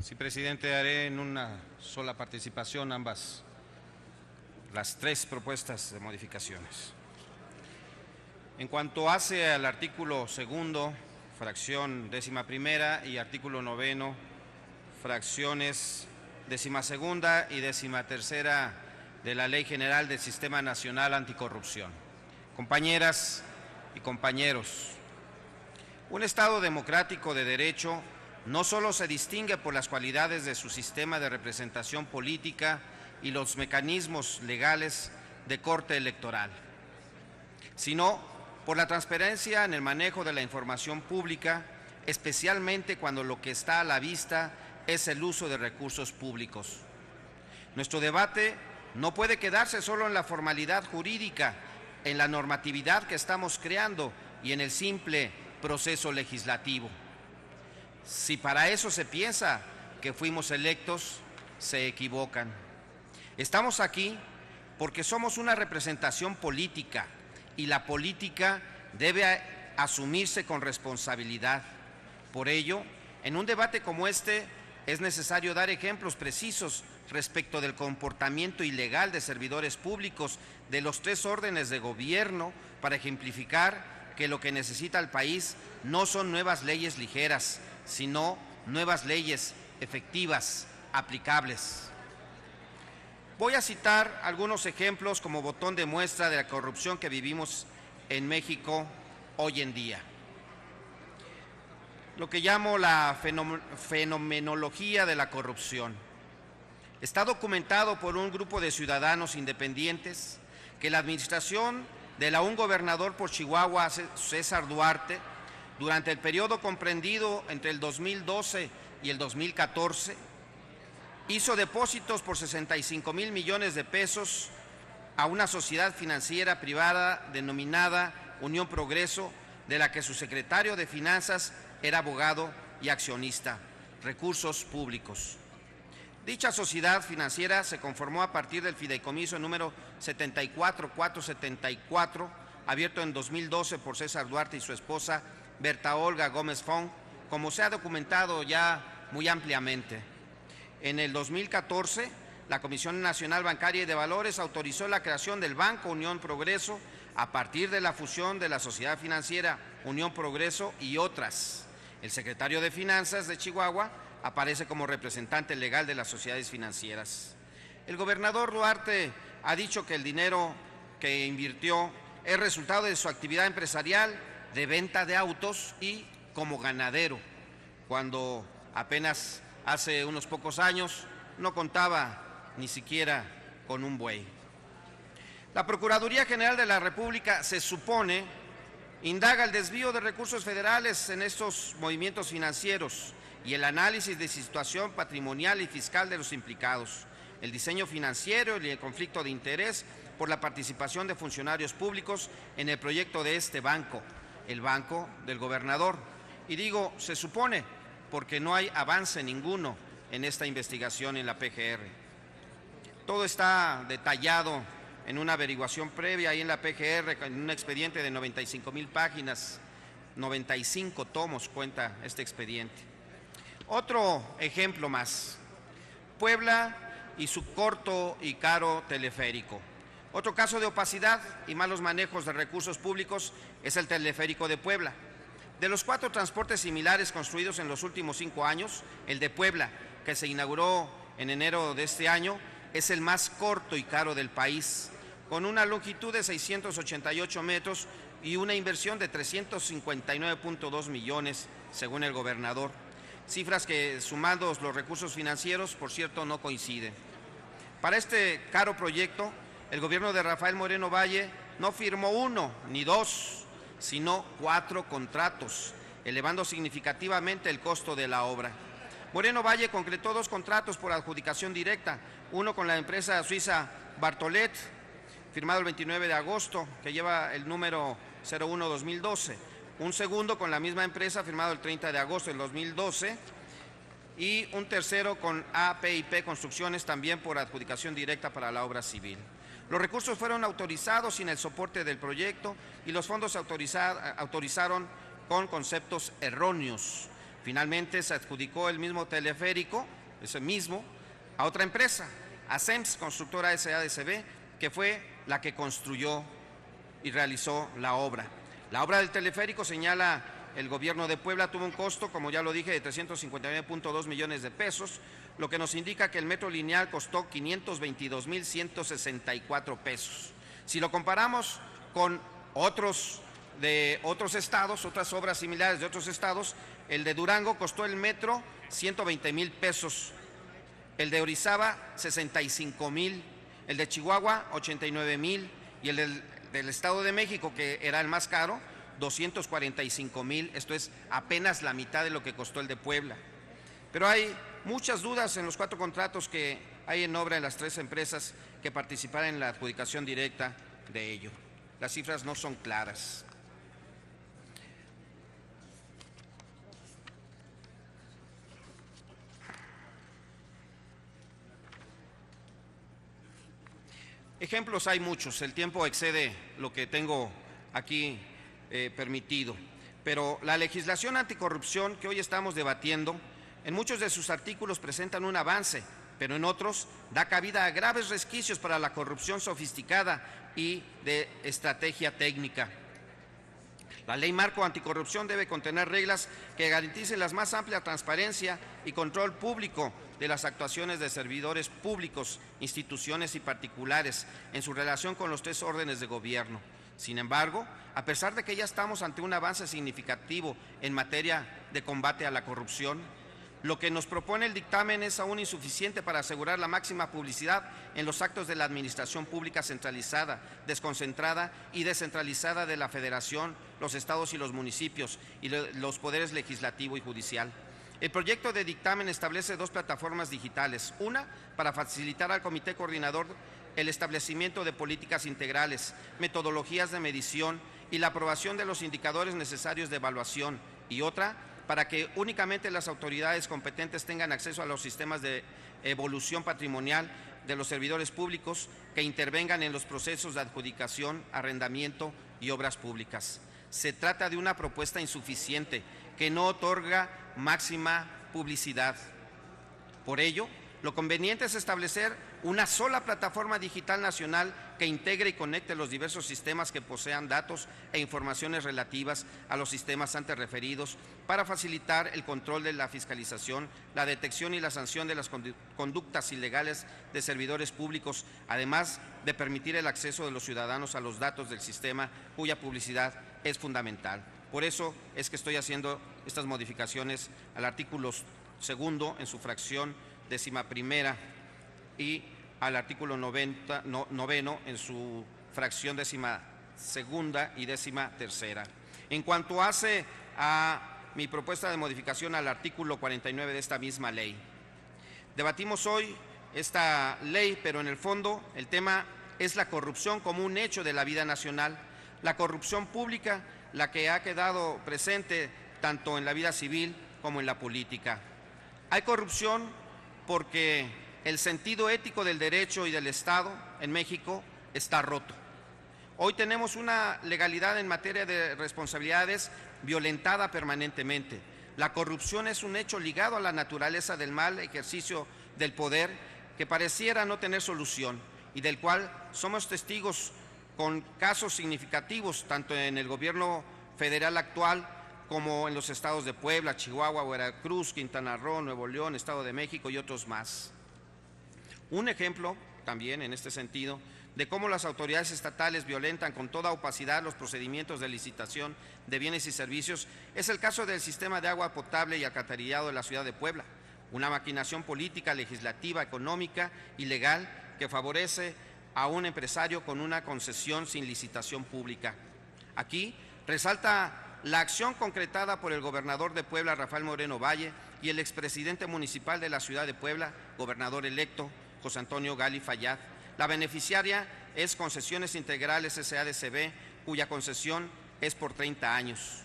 Sí, presidente, haré en una sola participación las tres propuestas de modificaciones. En cuanto hace al artículo segundo, fracción 11ª, y artículo 9, fracciones 12ª y 13ª de la Ley General del Sistema Nacional Anticorrupción. Compañeras y compañeros, un Estado democrático de derecho no solo se distingue por las cualidades de su sistema de representación política y los mecanismos legales de corte electoral, sino por la transparencia en el manejo de la información pública, especialmente cuando lo que está a la vista es el uso de recursos públicos. Nuestro debate no puede quedarse solo en la formalidad jurídica, en la normatividad que estamos creando y en el simple proceso legislativo. Si para eso se piensa que fuimos electos, se equivocan. Estamos aquí porque somos una representación política y la política debe asumirse con responsabilidad. Por ello, en un debate como este, es necesario dar ejemplos precisos respecto del comportamiento ilegal de servidores públicos de los tres órdenes de gobierno para ejemplificar que lo que necesita el país no son nuevas leyes ligeras, sino nuevas leyes efectivas, aplicables. Voy a citar algunos ejemplos como botón de muestra de la corrupción que vivimos en México hoy en día. Lo que llamo la fenomenología de la corrupción. Está documentado por un grupo de ciudadanos independientes que la administración del aún gobernador por Chihuahua, César Duarte, durante el periodo comprendido entre el 2012 y el 2014, hizo depósitos por 65,000 millones de pesos a una sociedad financiera privada denominada Unión Progreso, de la que su secretario de Finanzas era abogado y accionista, recursos públicos. Dicha sociedad financiera se conformó a partir del fideicomiso número 74474, abierto en 2012 por César Duarte y su esposa Berta Olga Gómez Fong, como se ha documentado ya muy ampliamente. En el 2014, la Comisión Nacional Bancaria y de Valores autorizó la creación del Banco Unión Progreso a partir de la fusión de la sociedad financiera Unión Progreso y otras. El secretario de Finanzas de Chihuahua aparece como representante legal de las sociedades financieras. El gobernador Duarte ha dicho que el dinero que invirtió es resultado de su actividad empresarial de venta de autos y como ganadero, cuando apenas hace unos pocos años no contaba ni siquiera con un buey. La Procuraduría General de la República, se supone, indaga el desvío de recursos federales en estos movimientos financieros y el análisis de situación patrimonial y fiscal de los implicados, el diseño financiero y el conflicto de interés por la participación de funcionarios públicos en el proyecto de este banco, el banco del gobernador. Y digo, se supone, porque no hay avance ninguno en esta investigación en la PGR. Todo está detallado en una averiguación previa ahí en la PGR, en un expediente de 95,000 páginas, 95 tomos cuenta este expediente. Otro ejemplo más, Puebla y su corto y caro teleférico. Otro caso de opacidad y malos manejos de recursos públicos es el teleférico de Puebla. De los 4 transportes similares construidos en los últimos 5 años, el de Puebla, que se inauguró en enero de este año, es el más corto y caro del país, con una longitud de 688 metros y una inversión de 359.2 millones, según el gobernador. Cifras que, sumados los recursos financieros, por cierto, no coinciden. Para este caro proyecto, el gobierno de Rafael Moreno Valle no firmó 1 ni 2, sino 4 contratos, elevando significativamente el costo de la obra. Moreno Valle concretó 2 contratos por adjudicación directa, uno con la empresa suiza Bartolet, firmado el 29 de agosto, que lleva el número 01-2012, un segundo con la misma empresa, firmado el 30 de agosto del 2012, y un tercero con APIP Construcciones, también por adjudicación directa para la obra civil. Los recursos fueron autorizados sin el soporte del proyecto y los fondos se autorizaron con conceptos erróneos. Finalmente se adjudicó el mismo teleférico, ese mismo, a otra empresa, a SEMS, Constructora SADCB, que fue la que construyó y realizó la obra. La obra del teleférico, señala el gobierno de Puebla, tuvo un costo, como ya lo dije, de 359.2 millones de pesos, lo que nos indica que el metro lineal costó 522.164 pesos. Si lo comparamos con otros estados, otras obras similares de otros estados, el de Durango costó el metro 120,000 pesos, el de Orizaba 65,000, el de Chihuahua 89,000 y el del Estado de México, que era el más caro, 245,000. Esto es apenas la mitad de lo que costó el de Puebla. Pero hay muchas dudas en los 4 contratos que hay en obra en las 3 empresas que participaron en la adjudicación directa de ello. Las cifras no son claras. Ejemplos hay muchos, el tiempo excede lo que tengo aquí permitido, pero la legislación anticorrupción que hoy estamos debatiendo, en muchos de sus artículos presentan un avance, pero en otros da cabida a graves resquicios para la corrupción sofisticada y de estrategia técnica. La Ley Marco Anticorrupción debe contener reglas que garanticen la más amplia transparencia y control público de las actuaciones de servidores públicos, instituciones y particulares en su relación con los 3 órdenes de gobierno. Sin embargo, a pesar de que ya estamos ante un avance significativo en materia de combate a la corrupción, lo que nos propone el dictamen es aún insuficiente para asegurar la máxima publicidad en los actos de la administración pública centralizada, desconcentrada y descentralizada de la Federación, los estados y los municipios y los poderes legislativo y judicial. El proyecto de dictamen establece 2 plataformas digitales, una para facilitar al Comité Coordinador el establecimiento de políticas integrales, metodologías de medición y la aprobación de los indicadores necesarios de evaluación, y otra para que únicamente las autoridades competentes tengan acceso a los sistemas de evolución patrimonial de los servidores públicos que intervengan en los procesos de adjudicación, arrendamiento y obras públicas. Se trata de una propuesta insuficiente que no otorga máxima publicidad. Por ello, lo conveniente es establecer una sola plataforma digital nacional que integre y conecte los diversos sistemas que posean datos e informaciones relativas a los sistemas antes referidos para facilitar el control de la fiscalización, la detección y la sanción de las conductas ilegales de servidores públicos, además de permitir el acceso de los ciudadanos a los datos del sistema, cuya publicidad es fundamental. Por eso es que estoy haciendo estas modificaciones al artículo 2 en su fracción 11ª y al artículo 9 en su fracción 12ª y 13ª. En cuanto hace a mi propuesta de modificación al artículo 49 de esta misma ley, debatimos hoy esta ley, pero en el fondo el tema es la corrupción como un hecho de la vida nacional, la corrupción pública, la que ha quedado presente tanto en la vida civil como en la política. Hay corrupción porque el sentido ético del derecho y del Estado en México está roto. Hoy tenemos una legalidad en materia de responsabilidades violentada permanentemente. La corrupción es un hecho ligado a la naturaleza del mal ejercicio del poder que pareciera no tener solución y del cual somos testigos con casos significativos tanto en el gobierno federal actual como en los estados de Puebla, Chihuahua, Veracruz, Quintana Roo, Nuevo León, Estado de México y otros más. Un ejemplo también en este sentido de cómo las autoridades estatales violentan con toda opacidad los procedimientos de licitación de bienes y servicios es el caso del sistema de agua potable y alcantarillado de la ciudad de Puebla, una maquinación política, legislativa, económica y legal que favorece a un empresario con una concesión sin licitación pública. Aquí resalta la acción concretada por el gobernador de Puebla, Rafael Moreno Valle, y el expresidente municipal de la ciudad de Puebla, gobernador electo, José Antonio Gali Fayad. La beneficiaria es Concesiones Integrales SADCB, cuya concesión es por 30 años.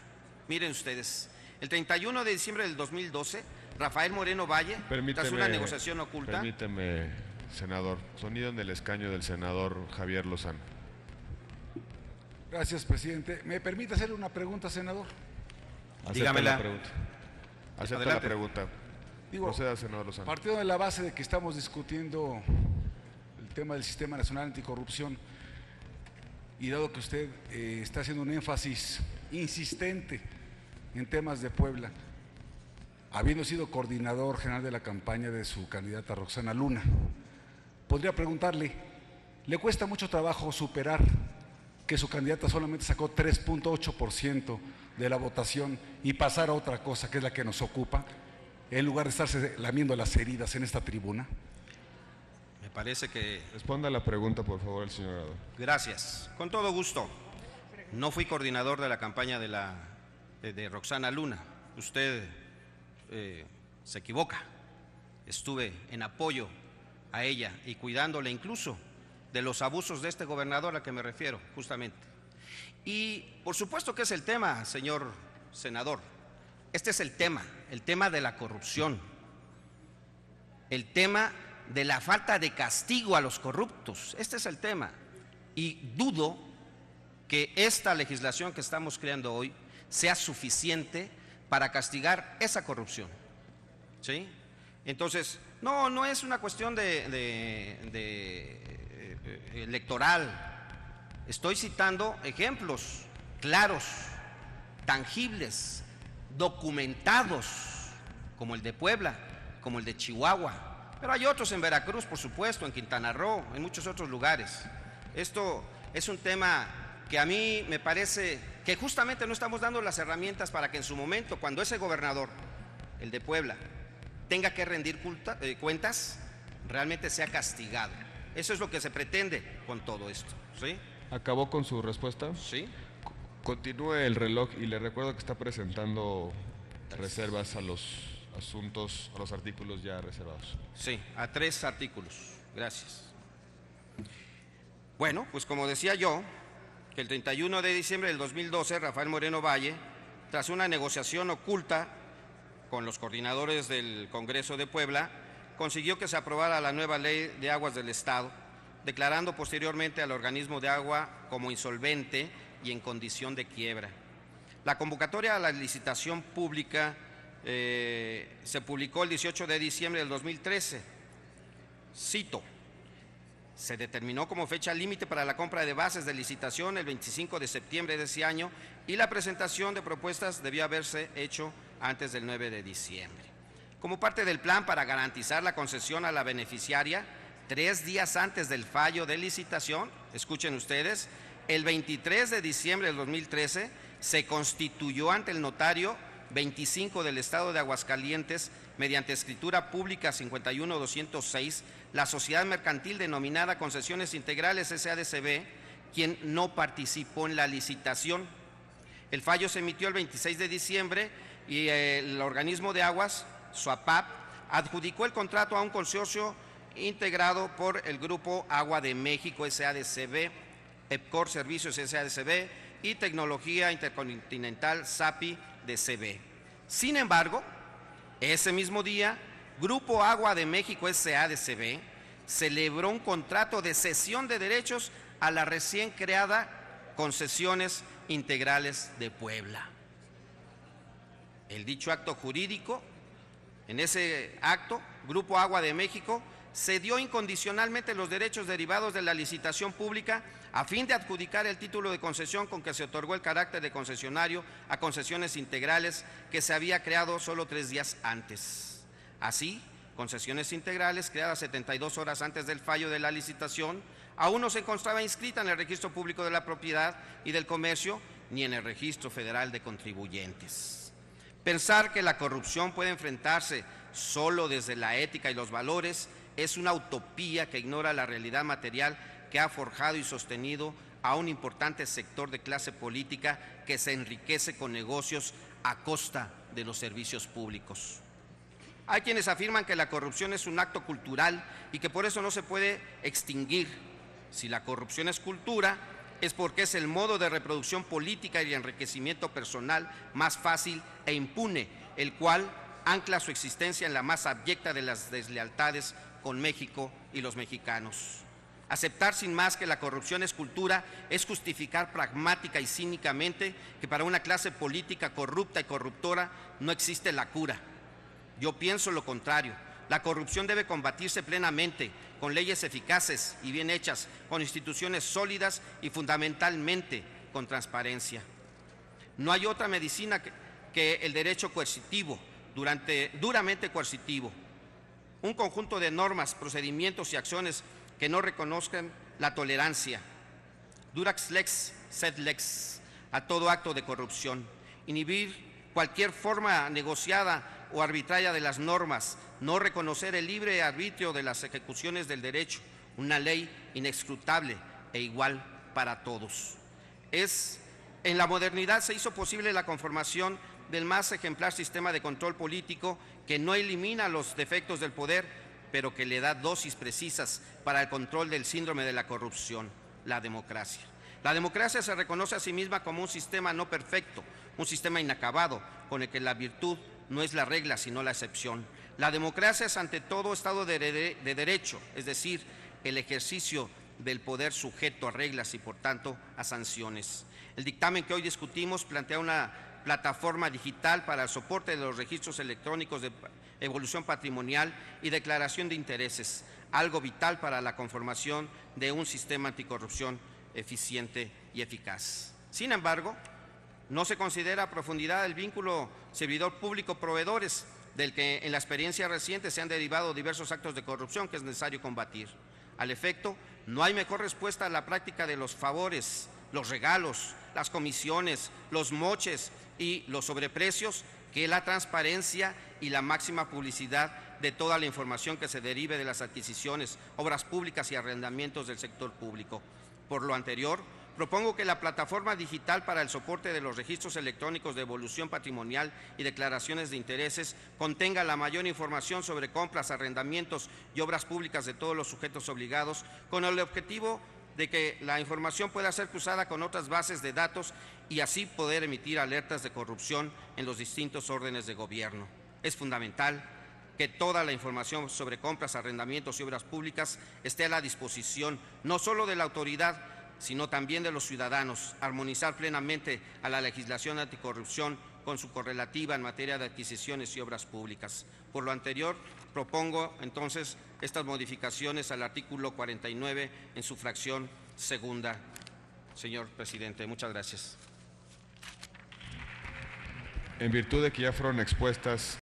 Miren ustedes, el 31 de diciembre del 2012, Rafael Moreno Valle, tras una negociación oculta… Permíteme, senador. Sonido en el escaño del senador Javier Lozano. Gracias, presidente. ¿Me permite hacerle una pregunta, senador? Dígamela. Acepta Adelante. la pregunta. Proceda, senador Lozano. Partiendo de la base de que estamos discutiendo el tema del Sistema Nacional Anticorrupción y dado que usted está haciendo un énfasis insistente en temas de Puebla, habiendo sido coordinador general de la campaña de su candidata Roxana Luna, podría preguntarle, ¿le cuesta mucho trabajo superar que su candidata solamente sacó 3.8% de la votación y pasar a otra cosa que es la que nos ocupa, en lugar de estarse lamiendo las heridas en esta tribuna? Me parece que... Responda a la pregunta, por favor, el señor orador. Gracias. Con todo gusto. No fui coordinador de la campaña de Roxana Luna. Usted se equivoca. Estuve en apoyo a ella y cuidándole incluso de los abusos de este gobernador a que me refiero, justamente. Y por supuesto que es el tema, señor senador. Este es el tema de la corrupción, el tema de la falta de castigo a los corruptos. Este es el tema. Y dudo que esta legislación que estamos creando hoy sea suficiente para castigar esa corrupción. ¿Sí? Entonces, no es una cuestión electoral. Estoy citando ejemplos claros, tangibles, documentados, como el de Puebla, como el de Chihuahua, pero hay otros en Veracruz, por supuesto, en Quintana Roo, en muchos otros lugares. Esto es un tema que a mí me parece que justamente no estamos dando las herramientas para que en su momento, cuando ese gobernador, el de Puebla, tenga que rendir cuentas, realmente sea castigado. Eso es lo que se pretende con todo esto, ¿sí? ¿Acabó con su respuesta? Sí. Continúe el reloj y le recuerdo que está presentando reservas a los asuntos, a los artículos ya reservados. Sí, a 3 artículos. Gracias. Bueno, pues como decía yo, que el 31 de diciembre del 2012, Rafael Moreno Valle, tras una negociación oculta con los coordinadores del Congreso de Puebla, consiguió que se aprobara la nueva Ley de Aguas del Estado, declarando posteriormente al organismo de agua como insolvente y en condición de quiebra. La convocatoria a la licitación pública se publicó el 18 de diciembre del 2013. Cito: se determinó como fecha límite para la compra de bases de licitación el 25 de septiembre de ese año y la presentación de propuestas debió haberse hecho antes del 9 de diciembre. Como parte del plan para garantizar la concesión a la beneficiaria, 3 días antes del fallo de licitación, escuchen ustedes, el 23 de diciembre del 2013 se constituyó ante el notario 25 del Estado de Aguascalientes, mediante escritura pública 51206, la sociedad mercantil denominada Concesiones Integrales S.A.D.C.B., quien no participó en la licitación. El fallo se emitió el 26 de diciembre y el organismo de aguas, SOAPAP, adjudicó el contrato a un consorcio integrado por el Grupo Agua de México S.A.D.C.B., EPCOR Servicios S.A.D.C.B. y Tecnología Intercontinental SAPI de CB. Sin embargo, ese mismo día, Grupo Agua de México S.A.D.C.B. celebró un contrato de cesión de derechos a la recién creada Concesiones Integrales de Puebla. El dicho acto jurídico, en ese acto, Grupo Agua de México cedió incondicionalmente los derechos derivados de la licitación pública a fin de adjudicar el título de concesión con que se otorgó el carácter de concesionario a Concesiones Integrales que se había creado solo 3 días antes. Así, Concesiones Integrales, creadas 72 horas antes del fallo de la licitación, aún no se encontraba inscrita en el Registro Público de la Propiedad y del Comercio ni en el Registro Federal de Contribuyentes. Pensar que la corrupción puede enfrentarse solo desde la ética y los valores es una utopía que ignora la realidad material que ha forjado y sostenido a un importante sector de clase política que se enriquece con negocios a costa de los servicios públicos. Hay quienes afirman que la corrupción es un acto cultural y que por eso no se puede extinguir. Si la corrupción es cultura, es porque es el modo de reproducción política y de enriquecimiento personal más fácil e impune, el cual ancla su existencia en la más abyecta de las deslealtades con México y los mexicanos. Aceptar sin más que la corrupción es cultura es justificar pragmática y cínicamente que para una clase política corrupta y corruptora no existe la cura, Yo pienso lo contrario. La corrupción debe combatirse plenamente con leyes eficaces y bien hechas, con instituciones sólidas y fundamentalmente con transparencia. No hay otra medicina que el derecho coercitivo, duramente coercitivo. Un conjunto de normas, procedimientos y acciones que no reconozcan la tolerancia. Durax lex, sed lex, a todo acto de corrupción. Inhibir cualquier forma negociada o arbitraria de las normas, no reconocer el libre arbitrio de las ejecuciones del derecho, una ley inescrutable e igual para todos. En la modernidad se hizo posible la conformación del más ejemplar sistema de control político que no elimina los defectos del poder, pero que le da dosis precisas para el control del síndrome de la corrupción, la democracia. La democracia se reconoce a sí misma como un sistema no perfecto, un sistema inacabado, con el que la virtud no es la regla, sino la excepción. La democracia es ante todo Estado de derecho, es decir, el ejercicio del poder sujeto a reglas y, por tanto, a sanciones. El dictamen que hoy discutimos plantea una plataforma digital para el soporte de los registros electrónicos de evolución patrimonial y declaración de intereses, algo vital para la conformación de un sistema anticorrupción eficiente y eficaz. Sin embargo, no se considera a profundidad el vínculo servidor público-proveedores, del que en la experiencia reciente se han derivado diversos actos de corrupción que es necesario combatir. Al efecto, no hay mejor respuesta a la práctica de los favores, los regalos, las comisiones, los moches y los sobreprecios que la transparencia y la máxima publicidad de toda la información que se derive de las adquisiciones, obras públicas y arrendamientos del sector público. Por lo anterior, propongo que la plataforma digital para el soporte de los registros electrónicos de evolución patrimonial y declaraciones de intereses contenga la mayor información sobre compras, arrendamientos y obras públicas de todos los sujetos obligados, con el objetivo de que la información pueda ser cruzada con otras bases de datos y así poder emitir alertas de corrupción en los distintos órdenes de gobierno. Es fundamental que toda la información sobre compras, arrendamientos y obras públicas esté a la disposición no solo de la autoridad, sino también de los ciudadanos, armonizar plenamente a la legislación anticorrupción con su correlativa en materia de adquisiciones y obras públicas. Por lo anterior, propongo entonces estas modificaciones al artículo 49 en su fracción segunda. Señor presidente, muchas gracias. En virtud de que ya fueron expuestas